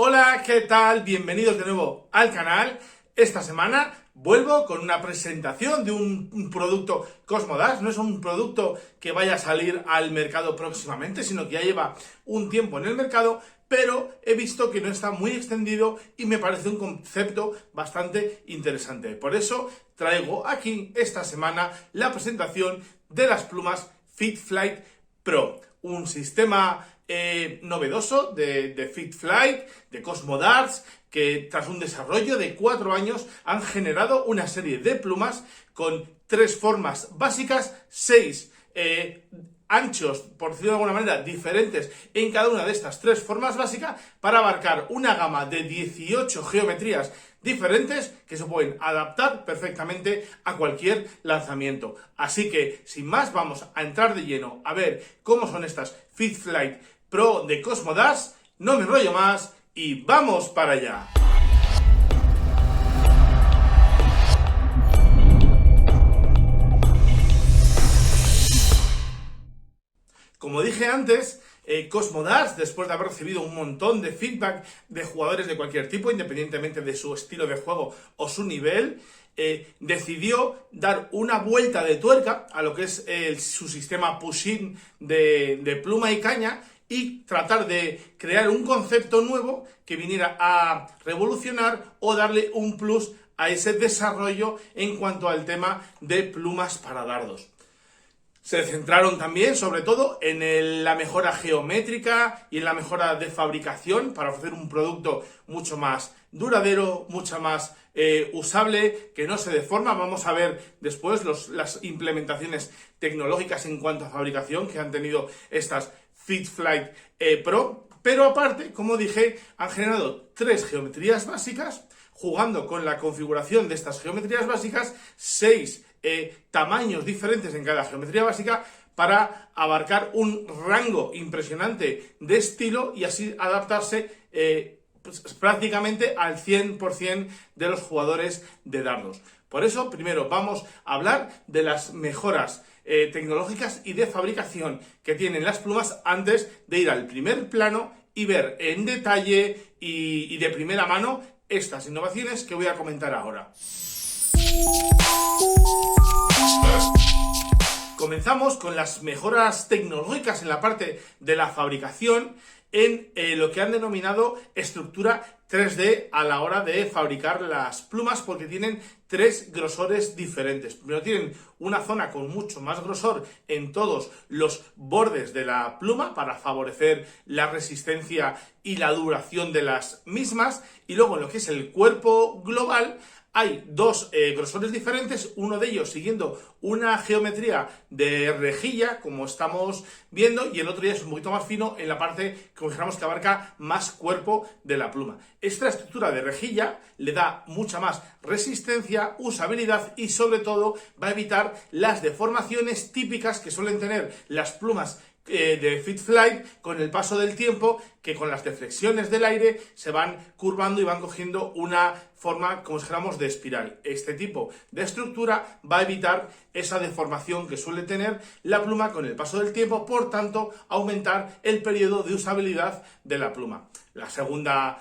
Hola, ¿qué tal? Bienvenidos de nuevo al canal. Esta semana vuelvo con una presentación de un producto Cosmodash. No es un producto que vaya a salir al mercado próximamente, sino que ya lleva un tiempo en el mercado, pero he visto que no está muy extendido y me parece un concepto bastante interesante. Por eso traigo aquí esta semana la presentación de las plumas FitFlight Pro, un sistema novedoso de FitFlight, de Cosmodash, que tras un desarrollo de 4 años han generado una serie de plumas con 3 formas básicas, 6 anchos, por decirlo de alguna manera, diferentes en cada una de estas 3 formas básicas para abarcar una gama de 18 geometrías diferentes que se pueden adaptar perfectamente a cualquier lanzamiento. Así que, sin más, vamos a entrar de lleno a ver cómo son estas FitFlight Pro de Cosmodash. No me enrollo más y ¡vamos para allá! Como dije antes, Cosmodash, después de haber recibido un montón de feedback de jugadores de cualquier tipo, independientemente de su estilo de juego o su nivel, decidió dar una vuelta de tuerca a lo que es su sistema push-in de pluma y caña y tratar de crear un concepto nuevo que viniera a revolucionar o darle un plus a ese desarrollo en cuanto al tema de plumas para dardos. Se centraron también, sobre todo, en la mejora geométrica y en la mejora de fabricación para ofrecer un producto mucho más duradero, mucho más usable, que no se deforma. Vamos a ver después las implementaciones tecnológicas en cuanto a fabricación que han tenido estas FitFlight Pro. Pero aparte, como dije, han generado 3 geometrías básicas, jugando con la configuración de estas geometrías básicas, 6 tamaños diferentes en cada geometría básica para abarcar un rango impresionante de estilo y así adaptarse pues, prácticamente al 100% de los jugadores de dardos. Por eso, primero vamos a hablar de las mejoras tecnológicas y de fabricación que tienen las plumas antes de ir al primer plano y ver en detalle y de primera mano estas innovaciones que voy a comentar ahora. Comenzamos con las mejoras tecnológicas en la parte de la fabricación en lo que han denominado estructura 3D a la hora de fabricar las plumas, porque tienen 3 grosores diferentes. Primero tienen una zona con mucho más grosor en todos los bordes de la pluma para favorecer la resistencia y la duración de las mismas, y luego en lo que es el cuerpo global hay 2 grosores diferentes, uno de ellos siguiendo una geometría de rejilla, como estamos viendo, y el otro ya es un poquito más fino en la parte, como dijéramos, que abarca más cuerpo de la pluma. Esta estructura de rejilla le da mucha más resistencia, usabilidad y sobre todo va a evitar las deformaciones típicas que suelen tener las plumas de FitFlight con el paso del tiempo, que con las deflexiones del aire se van curvando y van cogiendo una forma, como si dijéramos, de espiral. Este tipo de estructura va a evitar esa deformación que suele tener la pluma con el paso del tiempo, por tanto, aumentar el periodo de usabilidad de la pluma. La segunda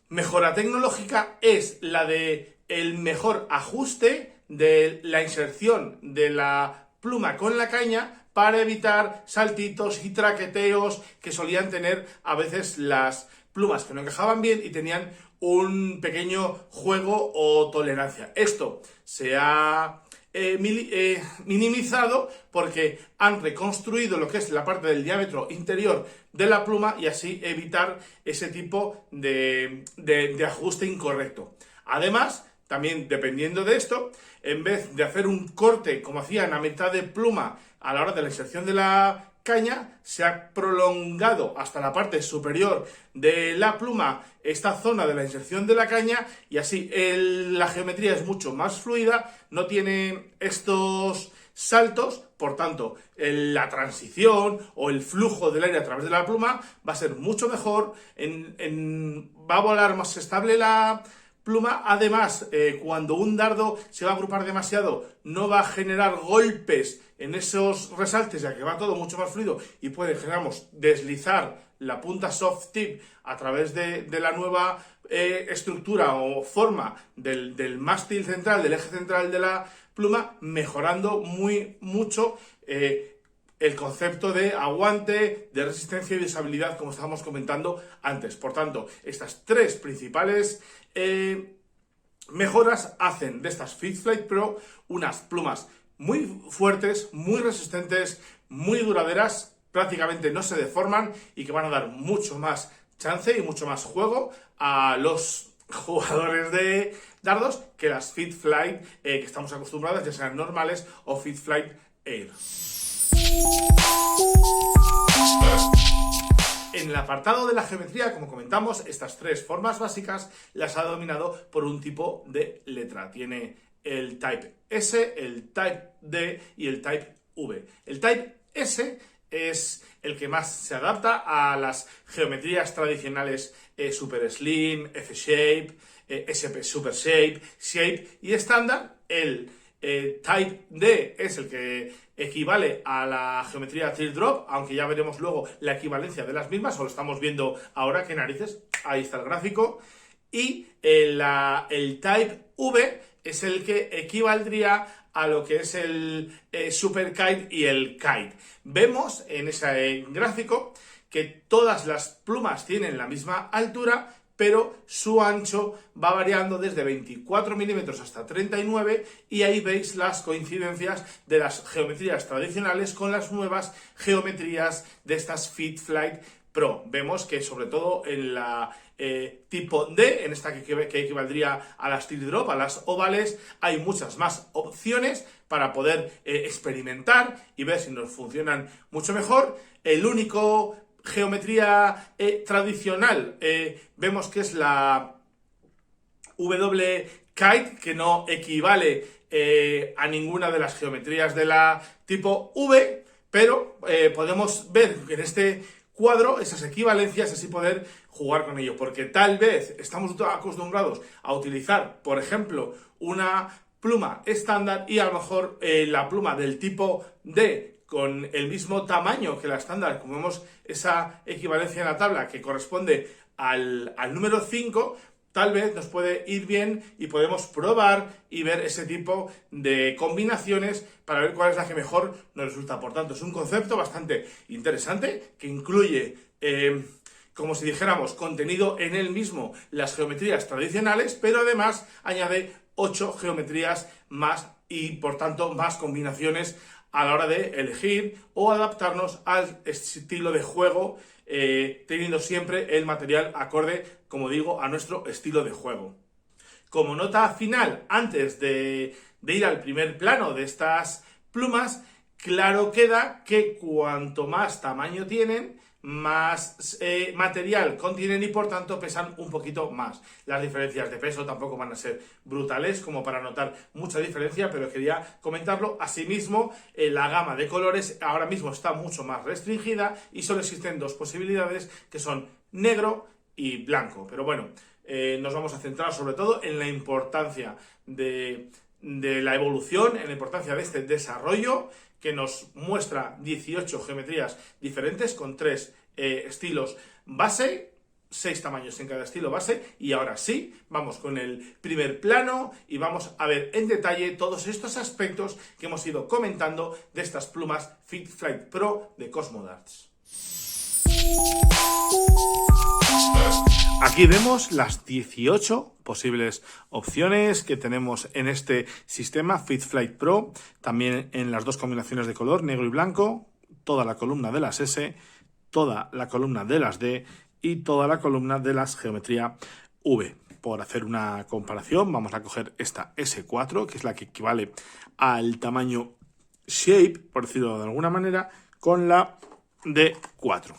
mejora tecnológica es la de el mejor ajuste de la inserción de la pluma con la caña para evitar saltitos y traqueteos que solían tener a veces las plumas que no encajaban bien y tenían un pequeño juego o tolerancia. Esto se ha minimizado porque han reconstruido lo que es la parte del diámetro interior de la pluma y así evitar ese tipo de ajuste incorrecto. Además, también dependiendo de esto, en vez de hacer un corte como hacían a mitad de pluma a la hora de la inserción de la caña, se ha prolongado hasta la parte superior de la pluma esta zona de la inserción de la caña y así la geometría es mucho más fluida, no tiene estos saltos, por tanto la transición o el flujo del aire a través de la pluma va a ser mucho mejor, va a volar más estable la pluma. Además, cuando un dardo se va a agrupar demasiado, no va a generar golpes en esos resaltes, ya que va todo mucho más fluido y puede, generamos, deslizar la punta soft tip a través de la nueva estructura o forma del mástil central, del eje central de la pluma, mejorando mucho el concepto de aguante, de resistencia y de usabilidad, como estábamos comentando antes. Por tanto, estas tres principales mejoras hacen de estas FitFlight Pro unas plumas muy fuertes, muy resistentes, muy duraderas, prácticamente no se deforman y que van a dar mucho más chance y mucho más juego a los jugadores de dardos que las FitFlight que estamos acostumbrados, ya sean normales o FitFlight Air. En el apartado de la geometría, como comentamos, estas tres formas básicas las ha dominado por un tipo de letra. Tiene el Type S, el Type D y el Type V. El Type S es el que más se adapta a las geometrías tradicionales Super Slim, F-Shape, SP Super Shape, Shape y estándar. El Type D es el que equivale a la geometría Teardrop, aunque ya veremos luego la equivalencia de las mismas, o lo estamos viendo ahora, qué narices, ahí está el gráfico. Y el Type V es el que equivaldría a lo que es el Super Kite y el Kite. Vemos en ese gráfico que todas las plumas tienen la misma altura, pero su ancho va variando desde 24 milímetros hasta 39 y ahí veis las coincidencias de las geometrías tradicionales con las nuevas geometrías de estas FitFlight Pro. Vemos que sobre todo en la tipo D, en esta que equivaldría a las Teardrop, a las ovales, hay muchas más opciones para poder experimentar y ver si nos funcionan mucho mejor. El único geometría tradicional vemos que es la W Kite, que no equivale a ninguna de las geometrías de la tipo V, pero podemos ver en este cuadro esas equivalencias, así poder jugar con ello, porque tal vez estamos acostumbrados a utilizar, por ejemplo, una pluma estándar y a lo mejor la pluma del tipo D con el mismo tamaño que la estándar, como vemos esa equivalencia en la tabla que corresponde al número 5, tal vez nos puede ir bien y podemos probar y ver ese tipo de combinaciones para ver cuál es la que mejor nos resulta. Por tanto, es un concepto bastante interesante que incluye, como si dijéramos, contenido en él mismo, las geometrías tradicionales, pero además añade 8 geometrías más y, por tanto, más combinaciones a la hora de elegir o adaptarnos al estilo de juego, teniendo siempre el material acorde, como digo, a nuestro estilo de juego. Como nota final, antes de ir al primer plano de estas plumas, claro queda que cuanto más tamaño tienen, más material contienen y por tanto pesan un poquito más. Las diferencias de peso tampoco van a ser brutales como para notar mucha diferencia, pero quería comentarlo. Asimismo, la gama de colores ahora mismo está mucho más restringida y solo existen dos posibilidades, que son negro y blanco. Pero bueno, nos vamos a centrar sobre todo en la importancia de la evolución, en la importancia de este desarrollo, que nos muestra 18 geometrías diferentes con 3 estilos base, 6 tamaños en cada estilo base. Y ahora sí, vamos con el primer plano y vamos a ver en detalle todos estos aspectos que hemos ido comentando de estas plumas FitFlight Pro de Cosmodarts. Aquí vemos las 18 posibles opciones que tenemos en este sistema FitFlight Pro, también en las dos combinaciones de color, negro y blanco, toda la columna de las S, toda la columna de las D y toda la columna de las geometría V. Por hacer una comparación, vamos a coger esta S4, que es la que equivale al tamaño Shape, por decirlo de alguna manera, con la D4.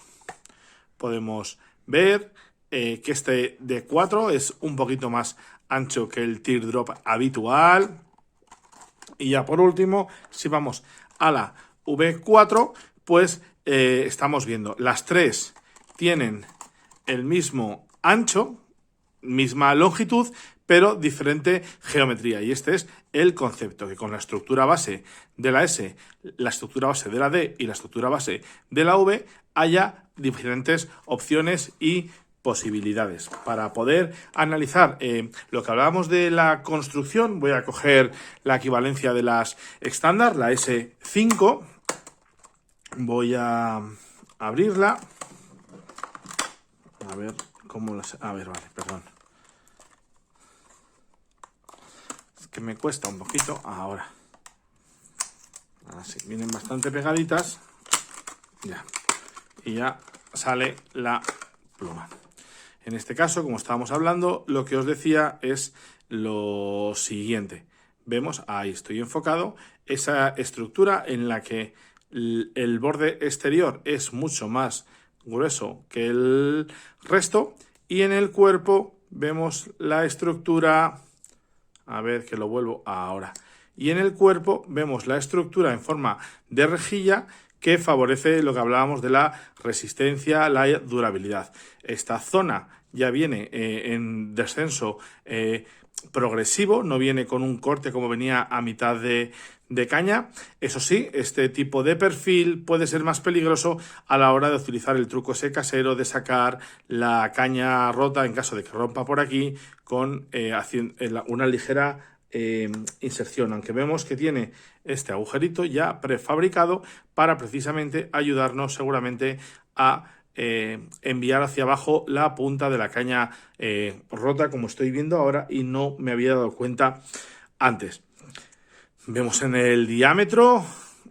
Podemos ver que este D4 es un poquito más ancho que el Teardrop habitual. Y ya por último, si vamos a la V4, pues estamos viendo las tres tienen el mismo ancho, misma longitud, pero diferente geometría. Y este es el concepto, que con la estructura base de la S, la estructura base de la D y la estructura base de la V haya diferentes opciones y posibilidades. Para poder analizar lo que hablábamos de la construcción, voy a coger la equivalencia de las estándar, la S5, voy a abrirla, a ver cómo las... A ver, vale, perdón. Es que me cuesta un poquito ahora. Así, vienen bastante pegaditas. Ya. Y ya sale la pluma. En este caso, como estábamos hablando, lo que os decía es lo siguiente. Vemos, ahí estoy enfocado, esa estructura en la que el borde exterior es mucho más grueso que el resto y en el cuerpo vemos la estructura, a ver que lo vuelvo ahora, y en el cuerpo vemos la estructura en forma de rejilla que favorece lo que hablábamos de la resistencia, la durabilidad. Esta zona ya viene en descenso progresivo, no viene con un corte como venía a mitad de caña. Eso sí, este tipo de perfil puede ser más peligroso a la hora de utilizar el truco ese casero de sacar la caña rota en caso de que rompa por aquí con una ligera inserción, aunque vemos que tiene este agujerito ya prefabricado para precisamente ayudarnos seguramente a enviar hacia abajo la punta de la caña rota, como estoy viendo ahora y no me había dado cuenta antes. Vemos en el diámetro,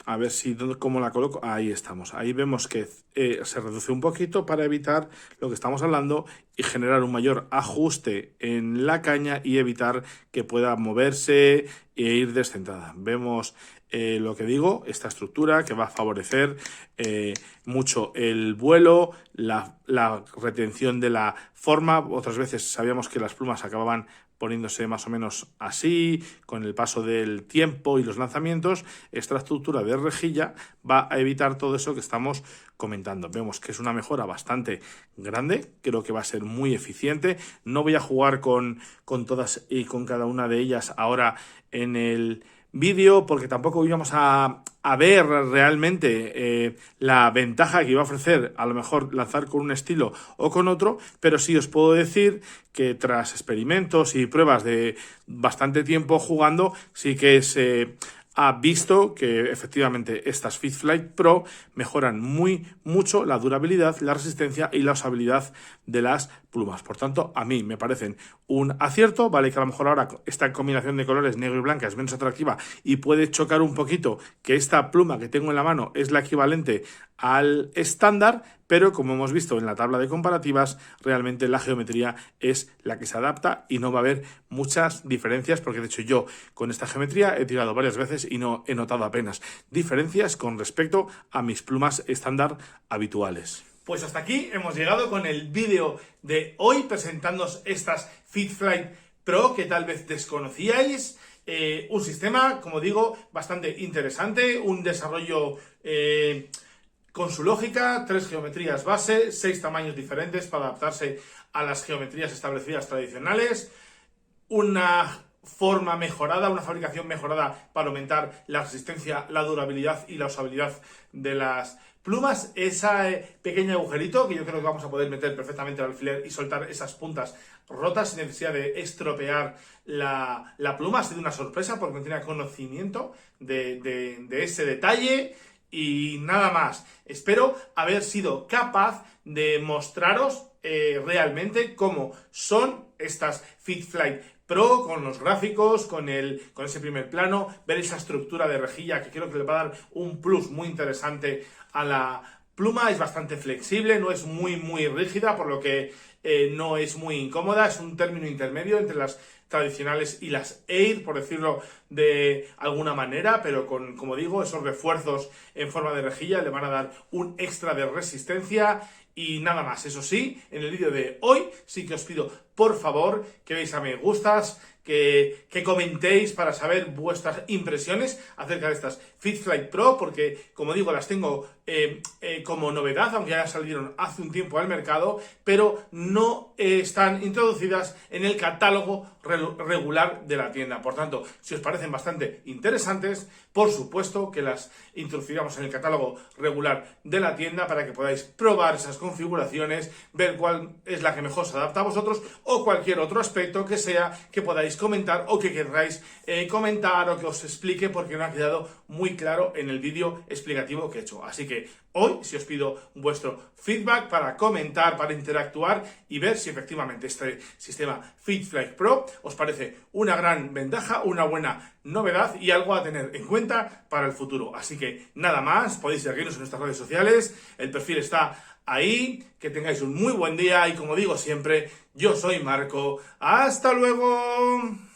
a ver si cómo la coloco, ahí estamos, ahí vemos que se reduce un poquito para evitar lo que estamos hablando y generar un mayor ajuste en la caña y evitar que pueda moverse e ir descentrada. Vemos lo que digo, esta estructura que va a favorecer mucho el vuelo, la retención de la forma. Otras veces sabíamos que las plumas acababan poniéndose más o menos así, con el paso del tiempo y los lanzamientos. Esta estructura de rejilla va a evitar todo eso que estamos comentando. Vemos que es una mejora bastante grande, creo que va a ser muy eficiente. No voy a jugar con todas y con cada una de ellas ahora en el vídeo, porque tampoco íbamos a ver realmente la ventaja que iba a ofrecer a lo mejor lanzar con un estilo o con otro, pero sí os puedo decir que tras experimentos y pruebas de bastante tiempo jugando, sí que se ha visto que efectivamente estas FitFlight Pro mejoran mucho la durabilidad, la resistencia y la usabilidad de las plumas. Por tanto, a mí me parecen un acierto. Vale que a lo mejor ahora esta combinación de colores negro y blanca es menos atractiva y puede chocar un poquito que esta pluma que tengo en la mano es la equivalente al estándar, pero como hemos visto en la tabla de comparativas, realmente la geometría es la que se adapta y no va a haber muchas diferencias, porque de hecho yo con esta geometría he tirado varias veces y no he notado apenas diferencias con respecto a mis plumas estándar habituales. Pues hasta aquí hemos llegado con el vídeo de hoy presentándoos estas FitFlight Pro que tal vez desconocíais. Un sistema, como digo, bastante interesante, un desarrollo con su lógica, 3 geometrías base, 6 tamaños diferentes para adaptarse a las geometrías establecidas tradicionales, una forma mejorada, una fabricación mejorada para aumentar la resistencia, la durabilidad y la usabilidad de las plumas. Ese pequeño agujerito que yo creo que vamos a poder meter perfectamente al alfiler y soltar esas puntas rotas sin necesidad de estropear la pluma. Ha sido una sorpresa porque no tenía conocimiento de ese detalle. Y nada más, espero haber sido capaz de mostraros realmente cómo son estas FitFlight Pro, con los gráficos, con ese primer plano, ver esa estructura de rejilla que creo que le va a dar un plus muy interesante a la pluma. Es bastante flexible, no es muy rígida, por lo que no es muy incómoda, es un término intermedio entre las tradicionales y las Air, por decirlo de alguna manera, pero con, como digo, esos refuerzos en forma de rejilla le van a dar un extra de resistencia. Y nada más, eso sí, en el vídeo de hoy sí que os pido, por favor, que veáis a me gustas, que comentéis para saber vuestras impresiones acerca de estas FitFlight Pro, porque, como digo, las tengo como novedad, aunque ya salieron hace un tiempo al mercado, pero no están introducidas en el catálogo regular de la tienda. Por tanto, si os parecen bastante interesantes, por supuesto que las introduciremos en el catálogo regular de la tienda para que podáis probar esas configuraciones, ver cuál es la que mejor se adapta a vosotros o cualquier otro aspecto que sea que podáis comentar o que queráis comentar o que os explique porque no ha quedado muy claro en el vídeo explicativo que he hecho. Así que hoy, si os pido vuestro feedback para comentar, para interactuar y ver si efectivamente este sistema FitFly Pro os parece una gran ventaja, una buena novedad y algo a tener en cuenta para el futuro. Así que nada más, podéis seguirnos en nuestras redes sociales, el perfil está ahí, que tengáis un muy buen día y como digo siempre, yo soy Marco. ¡Hasta luego!